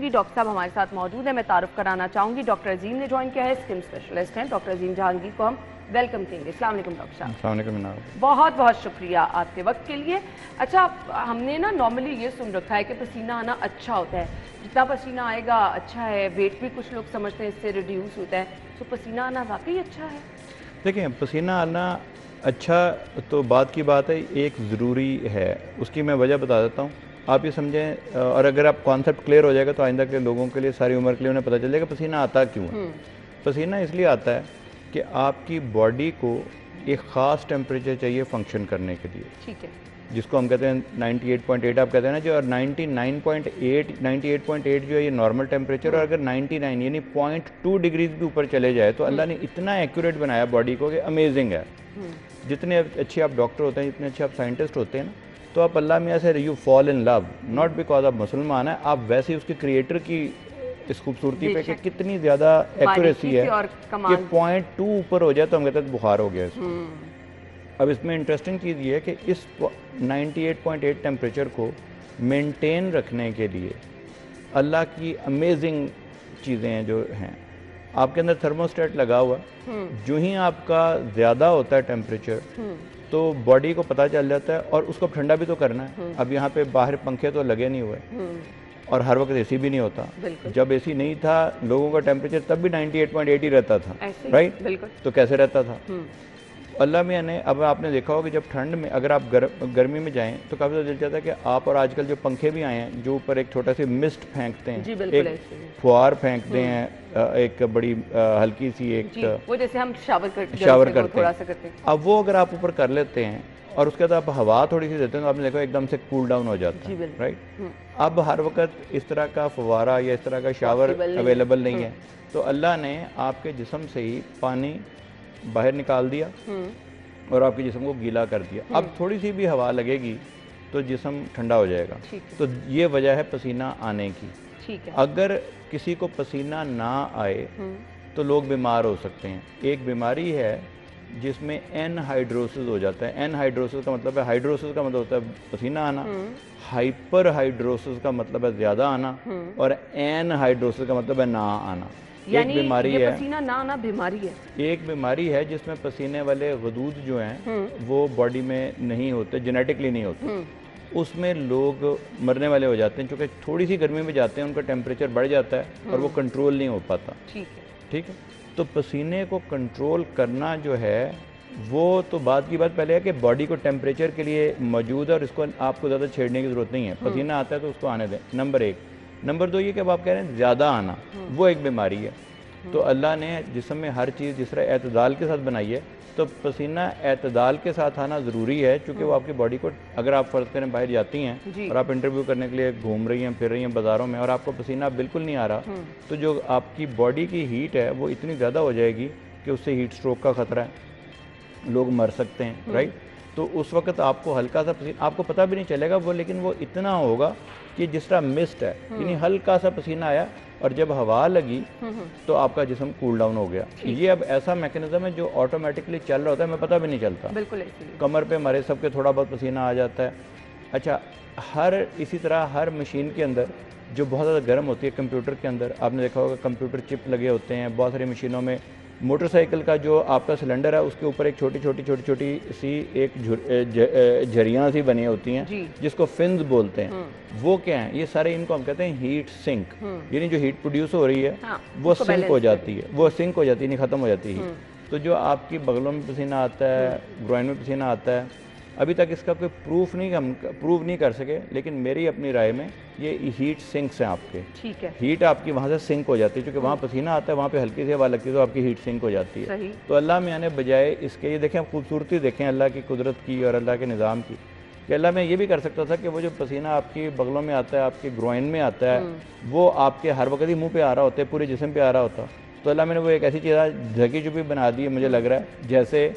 जी doctor साहब हमारे साथ मौजूद है। मैं तारुफ कराना चाहूँगी, डॉक्टर अजीम ने ज्वाइन किया है, स्किन स्पेशलिस्ट हैं। डॉक्टर अजीम जहांगीर को हम वेलकम कहेंगे। अस्सलाम वालेकुम डॉक्टर साहब। अस्सलाम वालेकुम। बहुत बहुत शुक्रिया आपके वक्त के लिए। अच्छा, हमने ना नॉर्मली ये सुन रखा है कि पसीना आना अच्छा होता है, जितना पसीना आएगा अच्छा है, वेट भी कुछ लोग समझते हैं इससे रिड्यूस होता है, तो पसीना आना वाकई अच्छा है? देखिए, पसीना आना अच्छा तो बात की बात है, एक ज़रूरी है। उसकी मैं वजह बता देता हूँ, आप ये समझें, और अगर आप कॉन्सेप्ट क्लियर हो जाएगा तो आइंदा के लोगों के लिए, सारी उम्र के लिए उन्हें पता चल जाएगा पसीना आता क्यों है। पसीना इसलिए आता है कि आपकी बॉडी को एक ख़ास टेम्परेचर चाहिए फंक्शन करने के लिए, ठीक है, जिसको हम कहते हैं 98.8 आप कहते हैं ना जो, और 98.8 जो है ये नॉर्मल टेम्परेचर, और अगर 99 यानी 0.2 डिग्रीज भी ऊपर चले जाए तो अल्लाह ने इतना एक्यूरेट बनाया बॉडी को कि अमेजिंग है। जितने अच्छे आप डॉक्टर होते हैं, जितने अच्छे आप साइंटिस्ट होते हैं ना, तो आप अल्लाह मियाँ से you fall in love, not because आप मुसलमान हैं, आप वैसे ही उसके क्रिएटर की इस खूबसूरती पे कि कितनी ज़्यादा एक्यूरेसी है कि 0.2 ऊपर हो जाए तो हम कहते हैं बुखार हो गया इसको। अब इसमें इंटरेस्टिंग चीज़ ये है कि इस 98.8 टेम्परेचर को मेंटेन रखने के लिए अल्लाह की अमेजिंग चीज़ें हैं जो हैं। आपके अंदर थर्मोस्टेट लगा हुआ, जो ही आपका ज़्यादा होता है टेम्परेचर तो बॉडी को पता चल जाता है, और उसको ठंडा भी तो करना है। अब यहाँ पे बाहर पंखे तो लगे नहीं हुए, और हर वक्त एसी भी नहीं होता। जब एसी नहीं था लोगों का टेम्परेचर तब भी 98.8 ही रहता था, राइट? तो कैसे रहता था? अल्लाह मियाँ ने, अब आपने देखा होगा कि जब ठंड में अगर आप गर्मी में जाएं तो काफ़ी ज़्यादा दिल चाहता है कि आप, और आजकल जो पंखे भी आए हैं जो ऊपर एक छोटा सी मिस्ट फेंकते हैं, एक फुहार फेंकते हैं, एक बड़ी हल्की सी एक, वो जैसे हम शावर करते हैं। अब वो अगर आप ऊपर कर लेते हैं और उसके बाद आप हवा थोड़ी सी देते हैं तो आपने देखा एकदम से कूल डाउन हो जाता है, राइट? अब हर वक्त इस तरह का फवारा या इस तरह का शावर अवेलेबल नहीं है, तो अल्लाह ने आपके जिस्म से ही पानी बाहर निकाल दिया और आपके जिस्म को गीला कर दिया। अब थोड़ी सी भी हवा लगेगी तो जिस्म ठंडा हो जाएगा। तो ये वजह है पसीना आने की। ठीक है। अगर किसी को पसीना ना आए तो लोग बीमार हो सकते हैं। एक बीमारी है जिसमें एनहाइड्रोसिस हो जाता है। एनहाइड्रोसिस का मतलब है, हाइड्रोसिस का मतलब होता है पसीना आना, हाइपर हाइड्रोसिस का मतलब है ज़्यादा आना, और एनहाइड्रोसिस का मतलब है ना आना। एक बीमारी है, पसीना ना आना बीमारी है। एक बीमारी है जिसमें पसीने वाले गदूद जो हैं वो बॉडी में नहीं होते, जेनेटिकली नहीं होते, उसमें लोग मरने वाले हो जाते हैं, क्योंकि थोड़ी सी गर्मी में जाते हैं उनका टेम्परेचर बढ़ जाता है और वो कंट्रोल नहीं हो पाता। ठीक है, तो पसीने को कंट्रोल करना जो है वो तो बात की बात पहले है कि बॉडी को टेम्परेचर के लिए मौजूद है और इसको आपको ज़्यादा छेड़ने की ज़रूरत नहीं है। पसीना आता है तो उसको आने दें, नंबर एक। नंबर दो ये कि अब आप कह रहे हैं ज़्यादा आना, वो एक बीमारी है। तो अल्लाह ने जिस्म में हर चीज़ जिस तरह एतदाल के साथ बनाई है, तो पसीना एतदाल के साथ आना ज़रूरी है, क्योंकि वो आपकी बॉडी को, अगर आप फ़र्ज़ करें बाहर जाती हैं और आप इंटरव्यू करने के लिए घूम रही हैं, फिर रही हैं बाज़ारों में, और आपको पसीना बिल्कुल नहीं आ रहा, तो जो आपकी बॉडी की हीट है वो इतनी ज़्यादा हो जाएगी कि उससे हीट स्ट्रोक का ख़तरा है, लोग मर सकते हैं, राइट? तो उस वक्त आपको हल्का सा पसीना, आपको पता भी नहीं चलेगा वो, लेकिन वो इतना होगा कि जिस तरह मिस्ट है, यानी हल्का सा पसीना आया और जब हवा लगी तो आपका जिस्म कूल डाउन हो गया। ये अब ऐसा मैकेनिज्म है जो ऑटोमेटिकली चल रहा होता है, हमें पता भी नहीं चलता। बिल्कुल। कमर पे हमारे सबके थोड़ा बहुत पसीना आ जाता है। अच्छा, इसी तरह हर मशीन के अंदर जो बहुत ज़्यादा गर्म होती है, कंप्यूटर के अंदर आपने देखा होगा कंप्यूटर चिप लगे होते हैं बहुत सारी मशीनों में। मोटरसाइकिल का जो आपका सिलेंडर है उसके ऊपर एक छोटी छोटी सी एक झरियाँ सी बनी होती हैं जिसको फिन्स बोलते हैं। वो क्या है? ये सारे इनको हम कहते हैं हीट सिंक, यानी जो हीट प्रोड्यूस हो रही है वो सिंक हो जाती है, वो सिंक हो जाती है, नहीं ख़त्म हो जाती है। तो जो आपकी बगलों में पसीना आता है, ग्रोइन में पसीना आता है, अभी तक इसका कोई प्रूफ नहीं कर सके, लेकिन मेरी अपनी राय में ये हीट सिंक्स हैं आपके। ठीक है। हीट आपकी वहाँ से सिंक हो जाती है, क्योंकि वहाँ पसीना आता है, वहाँ पे हल्की सी हवा लगती है तो आपकी हीट सिंक हो जाती है। तो अल्लाह मियाँ ने बजाय इसके, ये देखें खूबसूरती देखें अल्लाह की कुदरत की और अल्लाह के निज़ाम की, कि अल्लाह में ये भी कर सकता था कि वो जो पसीना आपकी बगलों में आता है, आपके ग्रोइन में आता है, वो आपके हर वक्त ही मुँह पे आ रहा होता है, पूरे जिस्म पे आ रहा होता। तो अल्लाह मैंने वो एक ऐसी चीज़ ढकी छुपी बना दी है, मुझे लग रहा है जैसे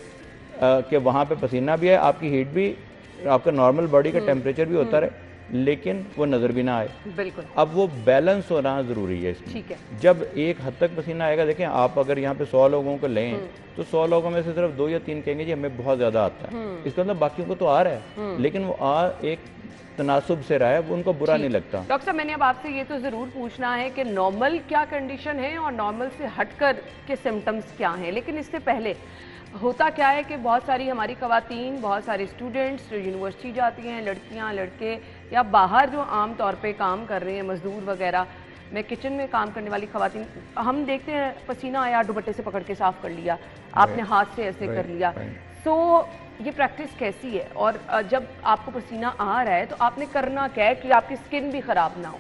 कि वहाँ पे पसीना भी है, आपकी हीट भी, आपका नॉर्मल बॉडी का टेम्परेचर भी होता रहे, लेकिन वो नज़र भी ना आए। बिल्कुल। अब वो बैलेंस होना ज़रूरी है इसमें। ठीक है। जब एक हद तक पसीना आएगा, देखें आप अगर यहाँ पे 100 लोगों को लें तो 100 लोगों में से सिर्फ 2 या 3 कहेंगे जी हमें बहुत ज़्यादा आता है, इसका मतलब बाकियों को तो आ रहा है, लेकिन वो एक तनासुब से रहा है वो उनको बुरा नहीं लगता। डॉक्टर साहब, मैंने अब आपसे ये तो ज़रूर पूछना है कि नॉर्मल क्या कंडीशन है और नॉर्मल से हटकर के सिम्टम्स क्या हैं, लेकिन इससे पहले होता क्या है कि बहुत सारी हमारी ख़वातीन, बहुत सारे स्टूडेंट्स जो यूनिवर्सिटी जाती हैं, लड़कियां लड़के, या बाहर जो आम तौर पे काम कर रहे हैं, मजदूर वगैरह, मैं किचन में काम करने वाली ख़वातीन, हम देखते हैं पसीना आया दुपट्टे से पकड़ के साफ़ कर लिया, आपने हाथ से ऐसे कर लिया। तो ये प्रैक्टिस कैसी है, और जब आपको पसीना आ रहा है तो आपने करना क्या है कि आपकी स्किन भी ख़राब ना हो?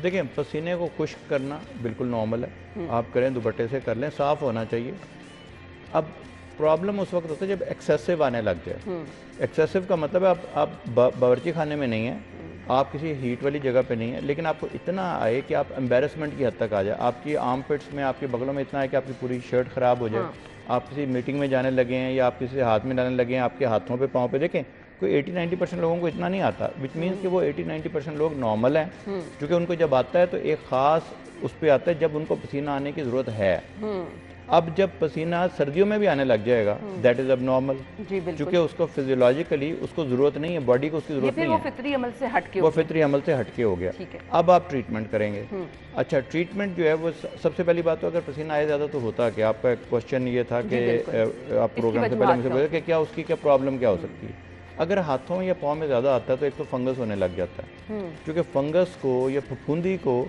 देखिए, पसीने को खुश्क करना बिल्कुल नॉर्मल है, आप करें, दुपट्टे से कर लें, साफ़ होना चाहिए। अब प्रॉब्लम उस वक्त होता है जब एक्सेसिव आने लग जाए। एक्सेसिव का मतलब है आप बावर्ची खाने में नहीं है, आप किसी हीट वाली जगह पे नहीं है, लेकिन आपको इतना आए कि आप एम्बेरसमेंट की हद तक आ जाए, आपकी आर्म पिट्स में, आपके बगलों में इतना आए कि आपकी पूरी शर्ट ख़राब हो जाए। आप किसी मीटिंग में जाने लगे हैं या आप किसी हाथ में डालने लगे हैं, आपके हाथों पे, पाँव पे, देखें कोई 80-90% लोगों को इतना नहीं आता, विच मीन्स कि वो 80-90% लोग नॉर्मल हैं, क्योंकि उनको जब आता है तो एक ख़ास उस पर आता है जब उनको पसीना आने की ज़रूरत है। अब जब पसीना सर्दियों में भी आने लग जाएगा, दैट इज अब नॉर्मल, क्योंकि उसको फिजियोलॉजिकली उसको जरूरत नहीं है, बॉडी को उसकी जरूरत नहीं है, वो फितरी अमल से हटके वो फितरी अमल से हटके हो गया। अब आप ट्रीटमेंट करेंगे। अच्छा, ट्रीटमेंट जो है वो सबसे पहली बात तो अगर पसीना आए ज़्यादा तो होता क्या, आपका क्वेश्चन ये था कि आप प्रोग्राम से पहले मुझे बोले कि क्या उसकी क्या प्रॉब्लम क्या हो सकती है। अगर हाथों या पाँव में ज़्यादा आता है तो एक तो फंगस होने लग जाता है, क्योंकि फंगस को या फफूंदी को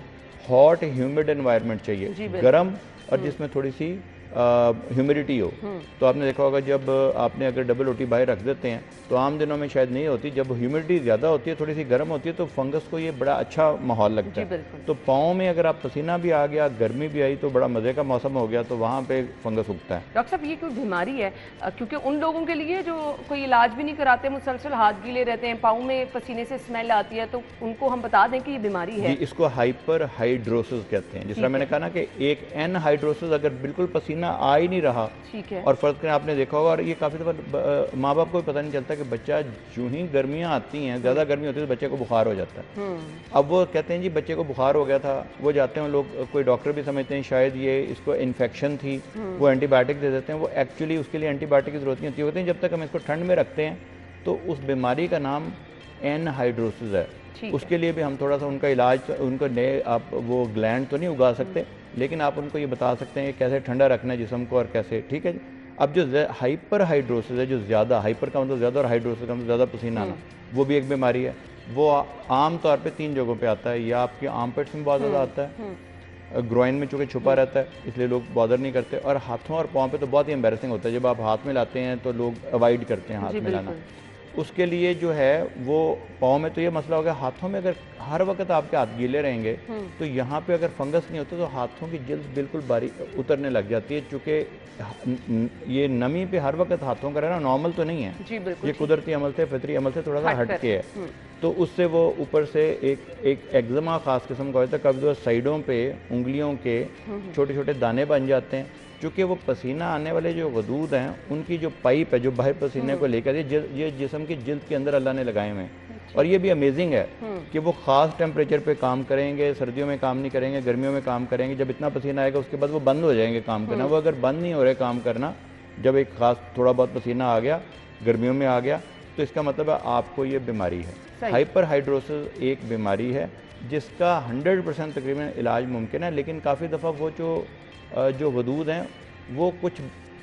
हॉट ह्यूमिड एनवायरनमेंट चाहिए, गर्म और जिसमें थोड़ी सी ह्यूमिडिटी हो। तो आपने देखा होगा जब आपने अगर डबल रोटी बाहर रख देते हैं तो आम दिनों में शायद नहीं होती, जब ह्यूमिडिटी ज़्यादा होती है, थोड़ी सी गर्म होती है, तो फंगस को ये बड़ा अच्छा माहौल लगता है। तो पाँव में अगर आप पसीना भी आ गया, गर्मी भी आई, तो बड़ा मज़े का मौसम हो गया, तो वहाँ पे फंगस उगता है। डॉक्टर साहब, ये कोई बीमारी है? क्योंकि उन लोगों के लिए जो कोई इलाज भी नहीं कराते, मुसलसल हाथ गीले रहते हैं, पाँव में पसीने से स्मेल आती है, तो उनको हम बता दें कि ये बीमारी है? इसको हाइपर हाइड्रोसिस कहते हैं। जिस तरह मैंने कहा ना कि एक एन हाइड्रोसिस, अगर बिल्कुल पसीना आ ही नहीं रहा, ठीक है, और फर्क करें, आपने देखा होगा, और ये काफ़ी दफ़ा माँ बाप को भी पता नहीं चलता कि बच्चा जो ही गर्मियाँ आती हैं, ज़्यादा गर्मी होती है तो बच्चे को बुखार हो जाता है। अब वो कहते हैं जी बच्चे को बुखार हो गया था, वो जाते हैं लोग, कोई डॉक्टर भी समझते हैं शायद ये इसको इन्फेक्शन थी, वो एंटीबायोटिक दे देते हैं। वो एक्चुअली उसके लिए एंटीबायोटिक की जरूरत नहीं होती। होते हैं जब तक हम इसको ठंड में रखते हैं तो उस बीमारी का नाम एन हाइड्रोसिस है। उसके लिए भी हम थोड़ा सा उनका इलाज, उनको नए आप वो ग्लैंड तो नहीं उगा सकते, लेकिन आप उनको ये बता सकते हैं कि कैसे ठंडा रखना है जिस्म को और कैसे, ठीक है। अब जो हाइपर हाइड्रोसिस है, जो ज़्यादा, हाइपर का मतलब ज़्यादा और हाइड्रोसिस का मतलब ज़्यादा पसीना आना, वो भी एक बीमारी है। वो आम तौर पे 3 जगहों पे आता है, या आपके आर्मपिट्स में बहुत ज़्यादा आता है, ग्रोइन में चूँकि छुपा रहता है इसलिए लोग बॉदर नहीं करते, और हाथों और पाँव पे तो बहुत ही एम्बैरेसिंग होता है। जब आप हाथ में लाते हैं तो लोग अवॉइड करते हैं हाथ में लाना। उसके लिए जो है वो पाँव में तो ये मसला हो गया। हाथों में अगर हर वक्त आपके हाथ गीले रहेंगे तो यहाँ पे अगर फंगस नहीं होता तो हाथों की जल्द बिल्कुल बारीक उतरने लग जाती है, चूँकि ये नमी पे हर वक्त हाथों का रहना नॉर्मल तो नहीं है, ये कुदरती अमल से, फितरी अमल से थोड़ा सा हटके है। तो उससे वो ऊपर से एक एक्जिमा खास किस्म का होता है, कभी तो साइडों पे उंगलियों के छोटे छोटे दाने बन जाते हैं, क्योंकि वो पसीना आने वाले जो वदूद हैं उनकी जो पाइप है जो बाहर पसीने को लेकर ये जिस्म की जिल्द के अंदर अल्लाह ने लगाए हुए हैं। और ये भी अमेजिंग है कि वो ख़ास टेम्परेचर पे काम करेंगे, सर्दियों में काम नहीं करेंगे, गर्मियों में काम करेंगे। जब इतना पसीना आएगा उसके बाद वो बंद हो जाएंगे काम करना। वो अगर बंद नहीं हो रहे काम करना, जब एक ख़ास थोड़ा बहुत पसीना आ गया, गर्मियों में आ गया, तो इसका मतलब है आपको ये बीमारी है। हाइपर हाइड्रोसिस एक बीमारी है जिसका 100% तकरीबन इलाज मुमकिन है, लेकिन काफ़ी दफ़ा वो जो वदूद हैं वो कुछ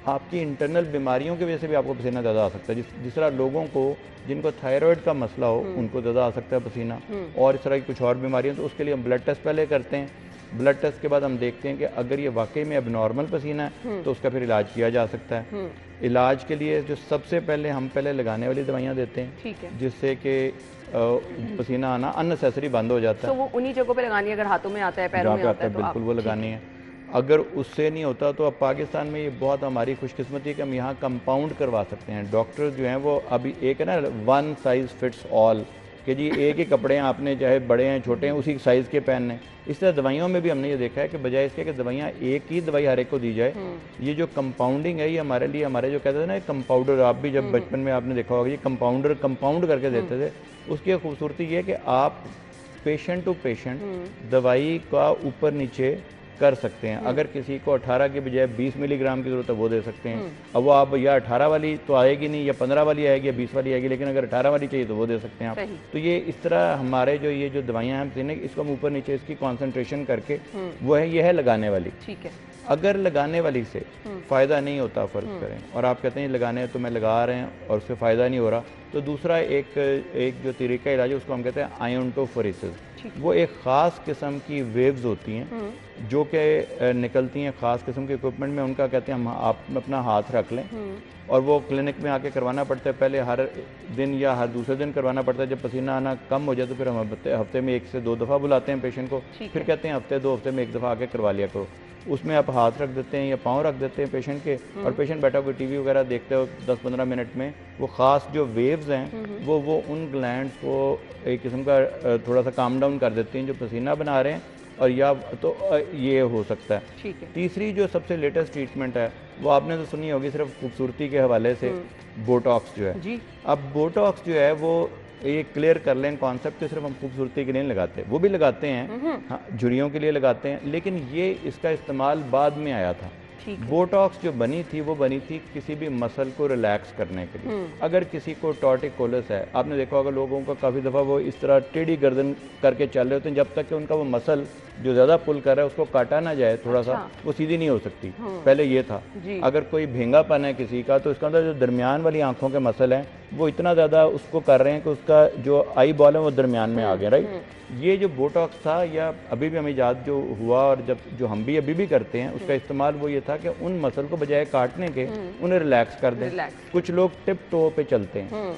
आपकी इंटरनल बीमारियों की वजह से भी आपको पसीना ज़्यादा आ सकता है। जिस तरह लोगों को जिनको थायराइड का मसला हो उनको ज़्यादा आ सकता है पसीना, और इस तरह की कुछ और बीमारियाँ, तो उसके लिए हम ब्लड टेस्ट पहले करते हैं। ब्लड टेस्ट के बाद हम देखते हैं कि अगर ये वाकई में एबनॉर्मल पसीना है तो उसका फिर इलाज किया जा सकता है। इलाज के लिए जो सबसे पहले हम लगाने वाली दवाइयाँ देते हैं, जिससे कि पसीना आना अननेसेसरी बंद हो जाता है। तो वो उन्हीं जगहों पे लगानी है, अगर हाथों में आता है, पैरों में आता है, तो बिल्कुल वो लगानी है। अगर उससे नहीं होता तो अब पाकिस्तान में ये बहुत हमारी खुशकिस्मती है कि हम यहाँ कंपाउंड करवा सकते हैं। डॉक्टर जो हैं वो अभी एक है ना, वन साइज़ फिट्स ऑल, कि जी एक ही कपड़े हैं, आपने चाहे बड़े हैं छोटे हैं उसी साइज़ के पहनने। इस तरह दवाइयों में भी हमने ये देखा है कि बजाय इसके कि दवाइयाँ एक ही दवाई हर एक को दी जाए, ये जो कंपाउंडिंग है ये हमारे लिए, हमारे जो कहते थे ना कंपाउंडर, आप भी जब बचपन में आपने देखा होगा ये कंपाउंडर कंपाउंड करके देते थे। उसकी खूबसूरती ये है कि आप पेशेंट टू पेशेंट दवाई का ऊपर नीचे कर सकते हैं। अगर किसी को 18 की बजाय 20 मिलीग्राम की ज़रूरत है वो दे सकते हैं। अब वो आप या 18 वाली तो आएगी नहीं, या 15 वाली आएगी, या 20 वाली आएगी, लेकिन अगर 18 वाली चाहिए तो वो दे सकते हैं आप। तो ये इस तरह हमारे जो ये जो दवाइयाँ हैं पसीने, इसको हम ऊपर नीचे इसकी कॉन्सेंट्रेशन करके वो है, ये है लगाने वाली। ठीक है। अगर लगाने वाली से फ़ायदा नहीं होता, फ़र्ज करें, और आप कहते हैं लगाने तो मैं लगा रहे हैं और उससे फ़ायदा नहीं हो रहा, तो दूसरा एक जो तरीका इलाज है उसको हम कहते हैं आयोंटोफोरेसिस। वो एक ख़ास किस्म की वेव्स होती हैं जो कि निकलती हैं ख़ास किस्म के इक्विपमेंट में। उनका कहते हैं हम आप अपना हाथ रख लें, और वो क्लिनिक में आके करवाना पड़ता है। पहले हर दिन या हर दूसरे दिन करवाना पड़ता है। जब पसीना आना कम हो जाए तो फिर हम हफ्ते में 1 से 2 दफ़ा बुलाते हैं पेशेंट को, फिर कहते हैं हफ्ते 2 हफ्ते में 1 दफ़ा आके करवा लिया करो। उसमें आप हाथ रख देते हैं या पाँव रख देते हैं पेशेंट के, और पेशेंट बैठा हुआ टीवी वगैरह देखते हो 10-15 मिनट में वो ख़ास जो वेव्स हैं वो उन ग्लैंड्स को एक किस्म का थोड़ा सा काम डाउन कर देती हैं जो पसीना बना रहे हैं, और या तो ये हो सकता है। ठीक है। तीसरी जो सबसे लेटेस्ट ट्रीटमेंट है वो आपने तो सुनी होगी, सिर्फ खूबसूरती के हवाले से, बोटॉक्स जो है जी। अब बोटॉक्स जो है वो ये क्लियर कर लें कॉन्सेप्ट, सिर्फ हम खूबसूरती के लिए नहीं लगाते, वो भी लगाते हैं, हाँ, झुर्रियों के लिए लगाते हैं, लेकिन ये इसका इस्तेमाल बाद में आया था। बोटॉक्स जो बनी थी वो बनी थी किसी भी मसल को रिलैक्स करने के लिए। अगर किसी को टॉर्टिकोलिस है, आपने देखा होगा लोगों का काफ़ी दफ़ा वो इस तरह टेढ़ी गर्दन करके चल रहे होते हैं, जब तक कि उनका वो मसल जो ज़्यादा पुल कर रहा है उसको काटा ना जाए थोड़ा सा, वो सीधी नहीं हो सकती। पहले ये था। अगर कोई भेंगापन है किसी का तो इसका अंदर जो दरमियान वाली आंखों के मसल हैं वो इतना ज़्यादा उसको कर रहे हैं कि उसका जो आई बॉल है वो दरमियान में आ गया, राइट। ये जो बोटॉक्स था, या अभी भी हमें याद जो हुआ, और जब जो हम भी अभी भी करते हैं उसका इस्तेमाल वो ये था कि उन मसल को बजाय काटने के उन्हें रिलैक्स कर दें। कुछ लोग टिप टो पे चलते हैं,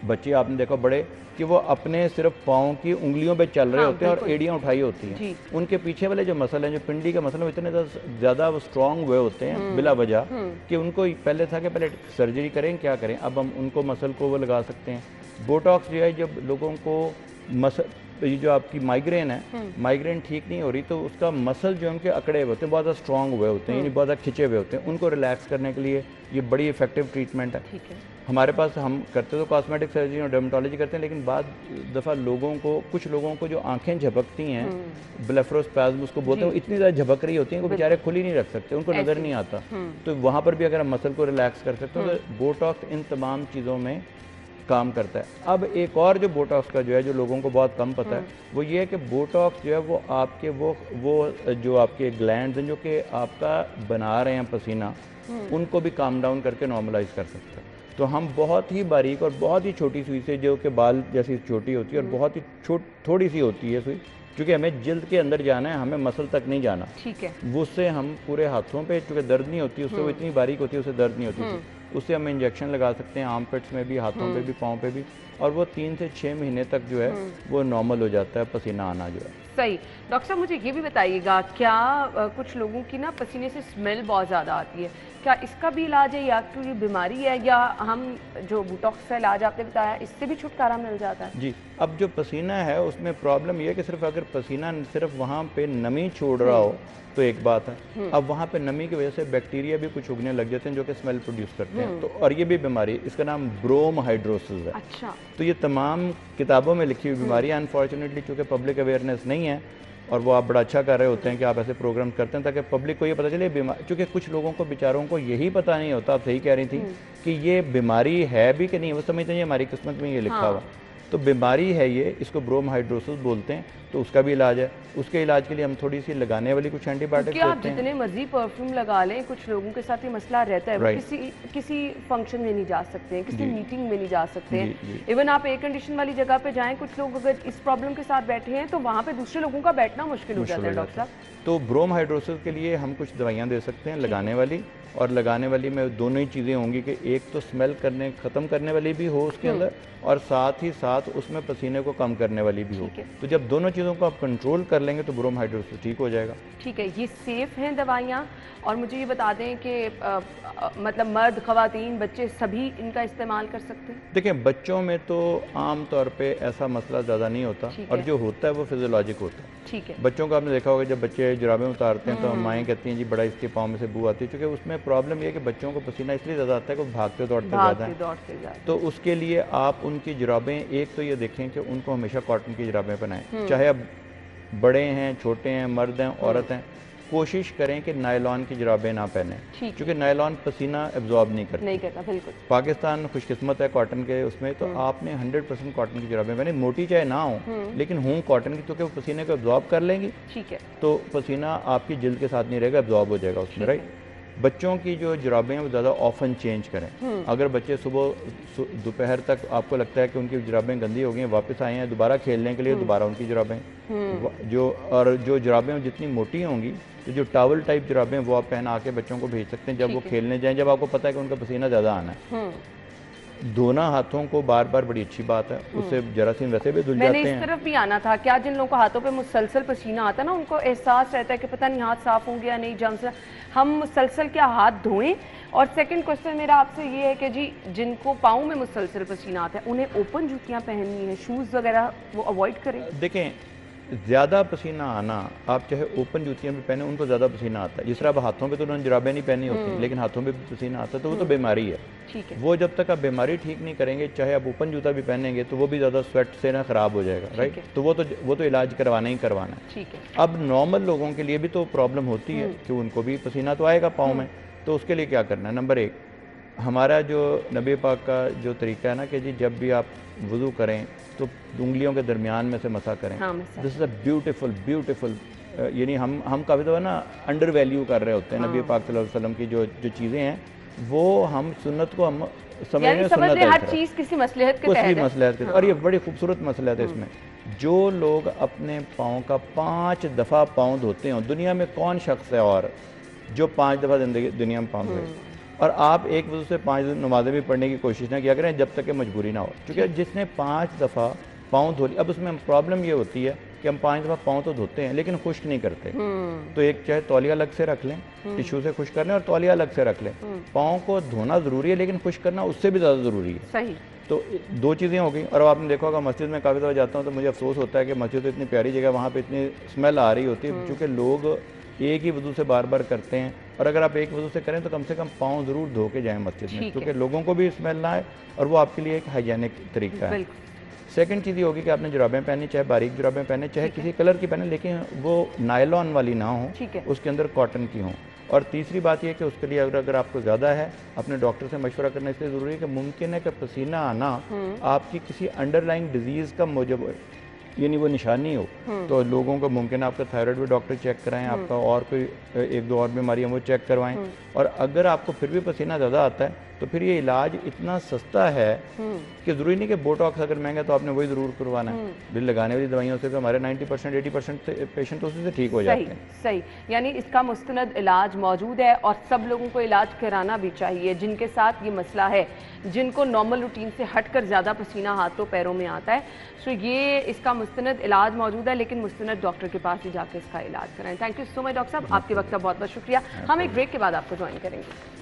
बच्चे आपने देखा बड़े कि वो अपने सिर्फ पाँव की उंगलियों पे चल रहे होते हैं और एड़ियाँ उठाई होती हैं। उनके पीछे वाले जो मसल हैं, जो पिंडी के मसल हैं, इतने ज़्यादा वो स्ट्रॉन्ग हुए होते हैं बिला वजह कि उनको पहले था कि पहले सर्जरी करें क्या करें, अब हम उनको मसल को वो लगा सकते हैं। बोटॉक्स जो है, जब लोगों को मसल, ये जो आपकी माइग्रेन है, माइग्रेन ठीक नहीं हो रही तो उसका मसल जो उनके अकड़े हुए होते हैं, बहुत ज़्यादा स्ट्रॉन्ग हुए होते हैं, यानी बहुत ज़्यादा खिंचे हुए होते हैं, उनको रिलैक्स करने के लिए ये बड़ी इफेक्टिव ट्रीटमेंट है। हमारे पास हम करते तो कॉस्मेटिक सर्जरी और डर्मेटोलॉजी करते हैं, लेकिन बाद दफ़ा कुछ लोगों को जो आंखें झपकती हैं, ब्लेफरोस्पैज्म उसको बोलते हैं, इतनी ज़्यादा झपक रही होती हैं कि बेचारे खुली नहीं रख सकते, उनको नज़र नहीं आता। तो वहाँ पर भी अगर हम मसल को रिलैक्स कर सकते हैं तो बोटॉक्स इन तमाम चीज़ों में काम करता है। अब एक और जो बोटॉक्स का जो है, जो लोगों को बहुत कम पता है, वो ये है कि बोटॉक्स जो है वो आपके वो जो आपके ग्लैंड्स हैं जो कि आपका बना रहे हैं पसीना, उनको भी काम डाउन करके नॉर्मलाइज कर सकते हैं। तो हम बहुत ही बारीक और बहुत ही छोटी सुई से, जो कि बाल जैसी छोटी होती है और बहुत ही थोड़ी सी होती है सुई, क्योंकि हमें जिल्द के अंदर जाना है, हमें मसल तक नहीं जाना, ठीक है, उससे हम पूरे हाथों पे, चूँकि दर्द नहीं होती उससे, वो इतनी बारीक होती है उससे दर्द नहीं होती, उससे हम इंजेक्शन लगा सकते हैं आर्मपिट्स में भी, हाथों पे भी, पाँव पे भी, और वो 3 से 6 महीने तक जो है वो नॉर्मल हो जाता है पसीना आना जो है। सही। डॉक्टर साहब मुझे ये भी बताइएगा, क्या कुछ लोगों की ना पसीने से स्मेल बहुत ज़्यादा आती है, क्या इसका भी इलाज है, या कोई बीमारी है, या हम जो बोटॉक्स का इलाज आपने बताया इससे भी छुटकारा मिल जाता है? जी, अब जो पसीना है उसमें प्रॉब्लम यह है कि सिर्फ अगर पसीना सिर्फ वहाँ पे नमी छोड़ रहा हो तो एक बात है, अब वहाँ पे नमी की वजह से बैक्टीरिया भी कुछ उगने लग जाते हैं जो कि स्मेल प्रोड्यूस करते हैं, तो और ये भी बीमारी, इसका नाम ब्रोमहाइड्रोसिस है। अच्छा। तो ये तमाम किताबों में लिखी हुई बीमारी है। अनफॉर्चुनेटली चूँकि पब्लिक अवेयरनेस नहीं है, और वो आप बड़ा अच्छा कर रहे होते हैं कि आप ऐसे प्रोग्राम करते हैं ताकि पब्लिक को ये पता चले बीमारी, क्योंकि कुछ लोगों को बेचारों को यही पता नहीं होता, आप सही कह रही थी कि ये बीमारी है भी कि नहीं, वो समझते हैं हमारी किस्मत में ये लिखा हुआ। तो बीमारी है ये, इसको ब्रोमहाइड्रोसिस बोलते हैं, तो उसका भी इलाज है। उसके इलाज के लिए हम थोड़ी सी लगाने वाली कुछ एंटीबायोटिक्स देते हैं। आप जितने मर्जी परफ्यूम लगा लें, कुछ लोगों के साथ ये मसला रहता है, वो किसी फंक्शन में नहीं जा सकते हैं, किसी मीटिंग में नहीं जा सकते हैं, इवन आप एयर कंडीशन वाली जगह पे जाएं, कुछ लोग अगर इस प्रॉब्लम के साथ बैठे हैं तो वहाँ पे दूसरे लोगों का बैठना मुश्किल हो जाता है। डॉक्टर साहब, तो ब्रोमहाइड्रोसिस के लिए हम कुछ दवाइयाँ दे सकते हैं लगाने वाली, और लगाने वाली में दोनों ही चीज़ें होंगी कि एक तो स्मेल ख़त्म करने वाली भी हो उसके अंदर, और साथ ही साथ उसमें पसीने को कम करने वाली भी हो। तो जब दोनों चीज़ों को आप कंट्रोल कर लेंगे तो ब्रोमहाइड्रोसिस ठीक हो जाएगा। ठीक है, ये सेफ़ हैं दवाइयाँ, और मुझे ये बता दें कि मतलब मर्द, ख़वातीन, बच्चे सभी इनका इस्तेमाल कर सकते हैं? देखिए, बच्चों में तो आम तौर पे ऐसा मसला ज़्यादा नहीं होता, और जो होता है वो फिजियोलॉजिक होता है। ठीक है। बच्चों को आपने देखा होगा जब बच्चे जुराबें उतारते हैं तो माएँ कहती हैं जी बड़ा इसके पाँव में से बू आती है, क्योंकि उसमें प्रॉब्लम ये है कि बच्चों को पसीना इसलिए ज़्यादा आता है कि भागते दौड़ते ज़्यादा है। तो उसके लिए आप उनकी जुराबें, एक तो ये देखें कि उनको हमेशा कॉटन की जुराबें पहनाएं, चाहे अब बड़े हैं, छोटे हैं, मर्द हैं, औरत हैं, कोशिश करें कि नायलॉन की जुराबें ना पहने, क्योंकि नायलॉन पसीना एब्जॉर्ब नहीं करता बिल्कुल। पाकिस्तान खुशकिस्मत है कॉटन के उसमें, तो आपने 100% कॉटन की जुराबें पहने, मोटी चाहे ना हो लेकिन हूँ कॉटन की, क्योंकि वो पसीने को एब्जॉर्ब कर लेंगी। ठीक है। तो पसीना आपकी जिल्द के साथ नहीं रहेगा, एब्जॉर्ब हो जाएगा उसमें, राइट। बच्चों की जो जुराबें हैं वो ज़्यादा ऑफन चेंज करें। अगर बच्चे सुबह दोपहर तक आपको लगता है कि उनकी जुराबें गंदी हो गई हैं, वापस आए हैं दोबारा खेलने के लिए, दोबारा उनकी जुराबें जो जुराबें जितनी मोटी होंगी, तो जो टॉवल टाइप जुराबें वो आप पहना के बच्चों को भेज सकते हैं जब वो खेलने जाएं, जब आपको पता है कि उनका पसीना ज़्यादा आना है। धोना हाथों को बार बार बड़ी अच्छी बात है, उससे जरासीम वैसे भी धुल जाते हैं। मैंने इस तरफ भी आना था, क्या जिन लोगों को हाथों पे मुसलसल पसीना आता है ना, उनको एहसास रहता है कि पता नहीं हाथ साफ होंगे या नहीं, जर्म्स, हम मुसलसल क्या हाथ धोएं। और सेकंड क्वेश्चन मेरा आपसे ये है कि जी जिनको पाँव में मुसलसल पसीना आता है उन्हें ओपन जूतियाँ पहननी है, शूज़ वगैरह वो अवॉइड करें? देखें, ज़्यादा पसीना आना, आप चाहे ओपन जूतियाँ भी पहने उनको ज़्यादा पसीना आता है। जिस तरह अब हाथों पे तो उन्होंने जुराबें नहीं पहनी होती, लेकिन हाथों पे भी पसीना आता है, तो वो तो बीमारी है। ठीक है। वो जब तक आप बीमारी ठीक नहीं करेंगे, चाहे आप ओपन जूता भी पहनेंगे तो वो भी ज़्यादा स्वेट से ना ख़राब हो जाएगा, राइट। तो वो तो इलाज करवाना ही करवाना है। ठीक है। अब नॉर्मल लोगों के लिए भी तो प्रॉब्लम होती है कि उनको भी पसीना तो आएगा पाँव में, तो उसके लिए क्या करना है? नंबर 1, हमारा जो नबी पाक का जो तरीका है ना कि जी जब भी आप वुज़ू करें तो उंगलियों के दरमियान में से मसा करें। दिस इज़ अ ब्यूटीफुल यानी हम काफ़ी दफ़ा ना अंडर वैल्यू कर रहे होते हैं नबी पाक सल्लल्लाहु अलैहि वसल्लम की जो चीज़ें हैं, वो हम सुन्नत को हम समझने सुन्नत है, हर चीज़ किसी मसलहत के तहत मसलहत। और ये बड़ी खूबसूरत मसलहत है इसमें। जो लोग अपने पाँव का 5 दफ़ा पाँव धोते हैं, दुनिया में कौन शख्स है और जो 5 दफ़ा ज़िंदगी दुनिया में पाँव धोए? और आप एक वजह से 5 नमाज़ें भी पढ़ने की कोशिश ना किया करें जब तक कि मजबूरी ना हो, क्योंकि जिसने 5 दफ़ा पाँव धो लिया, अब उसमें प्रॉब्लम ये होती है कि हम 5 दफ़ा पाँव तो धोते हैं लेकिन खुश्क नहीं करते। तो एक चाहे तौलिया अलग से रख लें, टिश्यू से खुश कर लें और तौलिया अलग से रख लें। पाँव को धोना ज़रूरी है लेकिन खुश करना उससे भी ज़्यादा ज़रूरी है। सही। तो 2 चीज़ें हो गई। और अब आपने देखा होगा मस्जिद में काफ़ी दफ़ा जाता हूँ तो मुझे अफसोस होता है कि मस्जिद तो इतनी प्यारी जगह, वहाँ पे इतनी स्मेल आ रही होती है, क्योंकि लोग एक ही वजू से बार बार करते हैं। और अगर आप एक वजू से करें तो कम से कम पाँव ज़रूर धो के जाएँ मस्जिद में, क्योंकि लोगों को भी स्मेल ना आए और वो आपके लिए एक हाइजीनिक तरीका है। सेकंड चीज़ ये होगी कि आपने जुराबें पहनी, चाहे बारीक जुराबें पहने, चाहे किसी कलर की पहने, लेकिन वो नायलॉन वाली ना हो, उसके अंदर कॉटन की हो। और तीसरी बात यह कि उसके लिए अगर आपको ज़्यादा है, अपने डॉक्टर से मशवरा करना इसलिए ज़रूरी है कि मुमकिन है कि पसीना आना आपकी किसी अंडरलाइंग डिजीज़ का मूजब यानी वो निशानी हो। तो लोगों को मुमकिन है आपका थायराइड भी डॉक्टर चेक कराएं, आपका और कोई 1-2 और बीमारी है वो चेक करवाएं। और अगर आपको फिर भी पसीना ज़्यादा आता है तो फिर ये इलाज इतना सस्ता है कि ज़रूरी नहीं कि बोटॉक्स अगर महंगा तो आपने वही ज़रूर करवाना है। बिल लगाने वाली दवाइयों से तो हमारे 90% 80% पेशेंट उसी से ठीक हो जाते हैं। सही, यानी इसका मुस्तनद इलाज मौजूद है और सब लोगों को इलाज कराना भी चाहिए जिनके साथ ये मसला है, जिनको नॉर्मल रूटीन से हटकर ज़्यादा पसीना हाथों पैरों में आता है। सो ये इसका मुस्तनद इलाज मौजूद है, लेकिन मुस्तनद डॉक्टर के पास ही जाकर इसका इलाज कराएं। Thank you so much doctor साहब, आपके वक्त का बहुत बहुत शुक्रिया। हम एक ब्रेक के बाद आपको ज्वाइन करेंगे।